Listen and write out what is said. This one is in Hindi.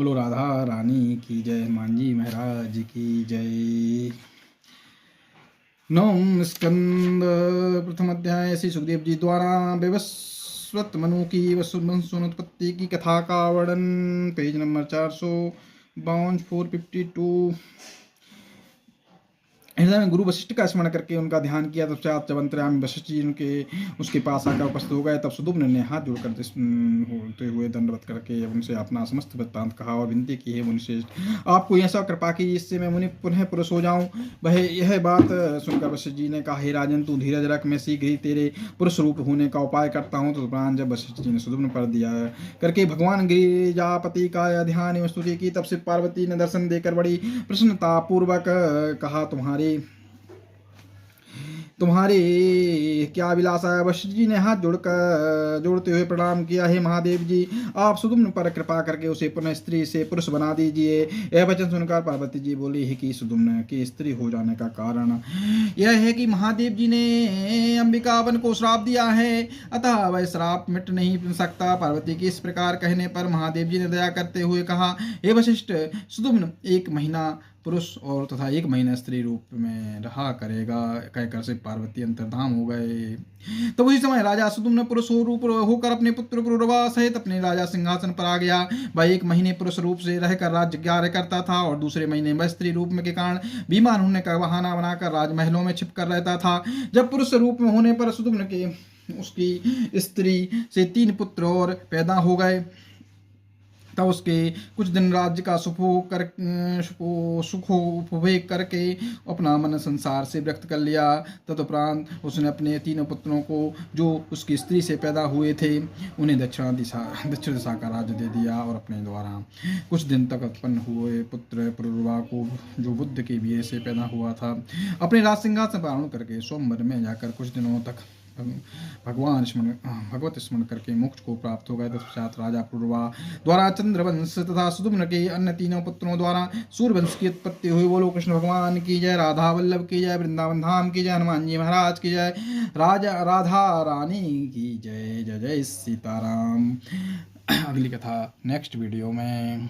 बोलो राधा रानी की जय, हनुमान जी महाराज की जय। नवम स्कंद प्रथम अध्याय। श्री सुखदेव जी द्वारा वैवस्वत मनु की वंशोत्पत्ति की कथा का वर्णन। Page number 452 452। हृदय में गुरु वशिष्ठ का स्मरण करके उनका ध्यान किया। तत्पश्चात जब अंतर्यामी वशिष्ठ जी उसके पास आकर उपस्थित हो गए, तब सुदुम्न ने हाथ जोड़कर होते हुए दंडवत करके उनसे अपना समस्त वृत्तांत कहा और विनती की, है मुनिश्रेष्ठ, आपको ऐसा कृपा की जिससे मैं मुनि पुनः पुरुष हो जाऊं। वह यह बात सुनकर वशिष्ठ जी ने कहा, हे राजन, तू धीरज रख, मैं शीघ्र ही तेरे पुरुष रूप होने का उपाय करता हूँ। तो प्राण जब वशिष्ठ जी ने सुदुम्न पर दिया करके भगवान गिरिजापति का ध्यान एवं स्तुति की, तब से पार्वती ने दर्शन देकर बड़ी प्रसन्नता पूर्वक कहा, तुम्हारे क्या अभिलाषा है। वशिष्ठ जी ने हाथ जोड़ते हुए प्रणाम किया, हे महादेव जी, आप सुदुम्न पर कृपा करके उसे पुनः स्त्री से पुरुष बना दीजिए। यह वचन सुनकर पार्वती जी बोली, है कि सुदुम्न के स्त्री हो जाने का कारण यह है कि महादेव जी ने अंबिकावन को श्राप दिया है, अतः वह श्राप मिट नहीं सकता। पार्वती के इस प्रकार कहने पर महादेव जी ने दया करते हुए कहा, हे वशिष्ठ, सुदुम्न 1 महीना पुरुष और तथा 1 महीना स्त्री रूप में रहा करेगा। कहकर से पार्वती अंतर्धाम हो गए। तो उसी समय राजा सुदुम्न पुरुष रूप होकर अपने पुत्र पुरुरवा सहित अपने राजा सिंहासन पर आ गया। वह 1 महीने पुरुष रूप से रहकर राज्य कार्य करता था और दूसरे महीने वह स्त्री रूप में के कारण बीमार होने का बहाना बनाकर राजमहलों में छिपकर रहता था। जब पुरुष रूप में होने पर सुदुम्न के उसकी स्त्री से 3 पुत्र और पैदा हो गए। तब उसके कुछ दिन राज्य का सुखोपभोग करके अपना मन संसार से व्यक्त कर लिया। तदुपरांत उसने अपने 3 पुत्रों को जो उसकी स्त्री से पैदा हुए थे उन्हें दक्षिण दिशा का राज्य दे दिया और अपने द्वारा कुछ दिन तक उत्पन्न हुए पुत्र पुरुरवा को, जो बुद्ध के वीर्य से पैदा हुआ था, अपने राज सिंहासन पर आरूढ़ करके स्वयंवर में जाकर कुछ दिनों तक भगवत स्मरण करके मोक्ष को प्राप्त हो गए। तत्पश्चात राजा पुरुरवा द्वारा चंद्रवंश तथा सुदुम्न के अन्य 3 पुत्रों द्वारा सूर्यवंश की उत्पत्ति हुई। बोलो कृष्ण भगवान की जय, राधा वल्लभ की जय, वृंदावन धाम की जय, हनुमान जी महाराज की जय, राधा रानी की जय। जय जय सीताराम। अगली कथा नेक्स्ट वीडियो में।